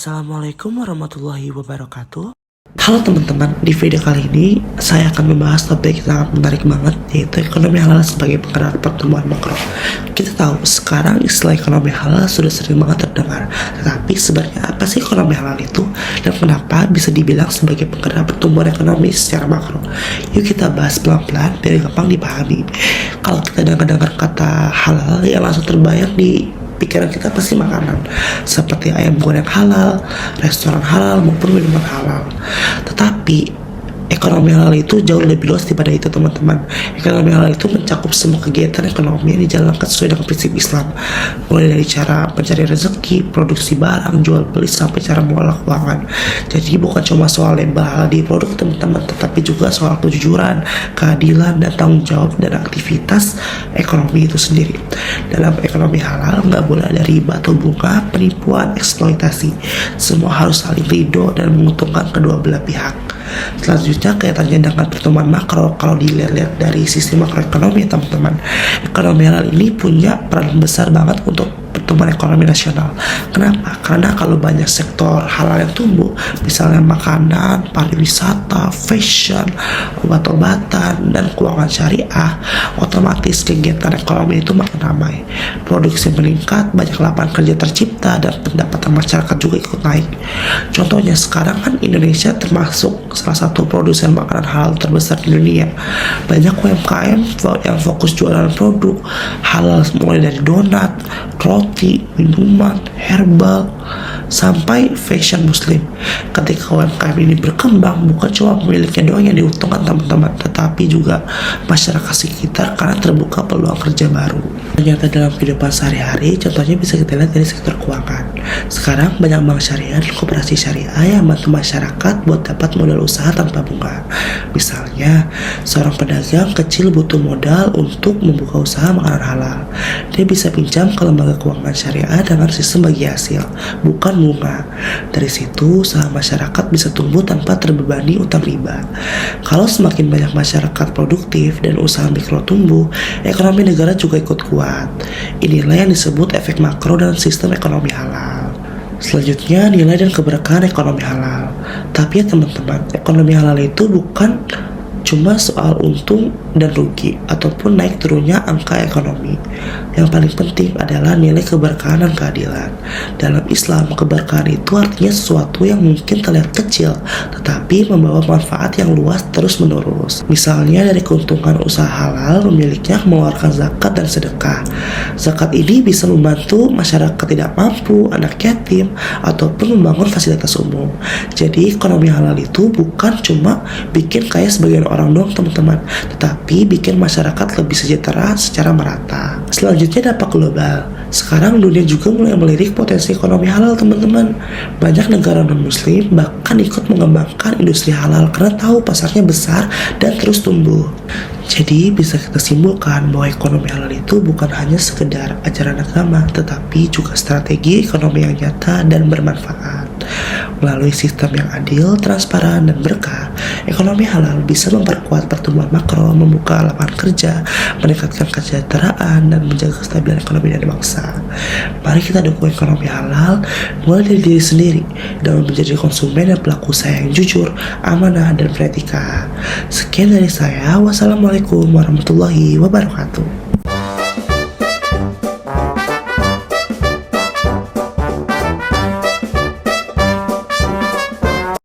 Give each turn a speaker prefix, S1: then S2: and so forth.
S1: Assalamualaikum warahmatullahi wabarakatuh. Halo teman-teman, di video kali ini saya akan membahas topik yang sangat menarik banget, yaitu ekonomi halal sebagai penggerak pertumbuhan makro. Kita tahu sekarang istilah ekonomi halal sudah sering banget terdengar, tetapi sebenarnya apa sih ekonomi halal itu dan kenapa bisa dibilang sebagai penggerak pertumbuhan ekonomi secara makro? Yuk kita bahas pelan-pelan biar gampang dipahami. Kalau kita dengar kata halal, yang langsung terbayang di pikiran kita pasti makanan seperti ayam goreng halal, restoran halal maupun minuman halal. Tetapi ekonomi halal itu jauh lebih luas daripada itu teman-teman. Ekonomi halal itu mencakup semua kegiatan ekonomi yang dijalankan sesuai dengan prinsip Islam, mulai dari cara mencari rezeki, produksi barang, jual beli sampai cara mengelola keuangan. Jadi bukan cuma soal label halal di produk teman-teman, tetapi juga soal kejujuran, keadilan, dan tanggung jawab dan aktivitas ekonomi itu sendiri. Dalam ekonomi halal nggak boleh ada riba atau bunga, penipuan, eksploitasi. Semua harus saling ridho dan menguntungkan kedua belah pihak. Selanjutnya kaitannya dengan pertumbuhan makro. Kalau dilihat dari sisi makroekonomi teman-teman, ekonomi halal ini punya peran besar banget untuk pertumbuhan ekonomi nasional. Kenapa? Karena kalau banyak sektor halal yang tumbuh, misalnya makanan, pariwisata, fashion, obat-obatan, dan keuangan syariah, otomatis kegiatan ekonomi itu makin ramai. Produksi meningkat, banyak lapangan kerja tercipta, dan pendapatan masyarakat juga ikut naik. Contohnya sekarang kan Indonesia termasuk salah satu produsen makanan halal terbesar di dunia. Banyak UMKM yang fokus jualan produk halal, mulai dari donat, roti, minuman, herbal, sampai fashion muslim. Ketika UMKM ini berkembang, bukan cuma pemiliknya doang yang diuntungkan teman-teman, tetapi juga masyarakat sekitar karena terbuka peluang kerja baru. Ternyata dalam kehidupan sehari-hari, contohnya bisa kita lihat dari sektor keuangan. Sekarang banyak bank syariah dan koperasi syariah yang membantu masyarakat buat dapat modal usaha tanpa bunga. Misalnya, seorang pedagang kecil butuh modal untuk membuka usaha makanan halal. Dia bisa pinjam ke lembaga keuangan syariah dengan sistem bagi hasil, bukan bunga. Dari situ, usaha masyarakat bisa tumbuh tanpa terbebani utang riba. Kalau semakin banyak masyarakat produktif dan usaha mikro tumbuh, ekonomi negara juga ikut kuat. Inilah yang disebut efek makro dalam sistem ekonomi halal. Selanjutnya, nilai dan keberkahan ekonomi halal. Tapi ya teman-teman, ekonomi halal itu bukan cuma soal untung dan rugi ataupun naik turunnya angka ekonomi. Yang paling penting adalah nilai keberkahan dan keadilan. Dalam Islam, keberkahan itu artinya sesuatu yang mungkin terlihat kecil tetapi membawa manfaat yang luas terus menerus. Misalnya dari keuntungan usaha halal, pemiliknya mengeluarkan zakat dan sedekah. Zakat ini bisa membantu masyarakat tidak mampu, anak yatim, ataupun membangun fasilitas umum. Jadi ekonomi halal itu bukan cuma bikin kaya sebagian orang doang teman-teman, tetapi bikin masyarakat lebih sejahtera secara merata. Selanjutnya dampak global. Sekarang dunia juga mulai melirik potensi ekonomi halal teman-teman. Banyak negara non-muslim bahkan ikut mengembangkan industri halal karena tahu pasarnya besar dan terus tumbuh. Jadi bisa kita simpulkan bahwa ekonomi halal itu bukan hanya sekedar ajaran agama, tetapi juga strategi ekonomi yang nyata dan bermanfaat. Melalui sistem yang adil, transparan, dan berkah, ekonomi halal bisa memperkuat pertumbuhan makro, membuka lapangan kerja, meningkatkan kesejahteraan, dan menjaga kestabilan ekonomi dari bangsa. Mari kita dukung ekonomi halal mulai dari diri sendiri dengan menjadi konsumen dan pelaku usaha yang jujur, amanah, dan beretika. Sekian dari saya. Wassalamualaikum warahmatullahi wabarakatuh.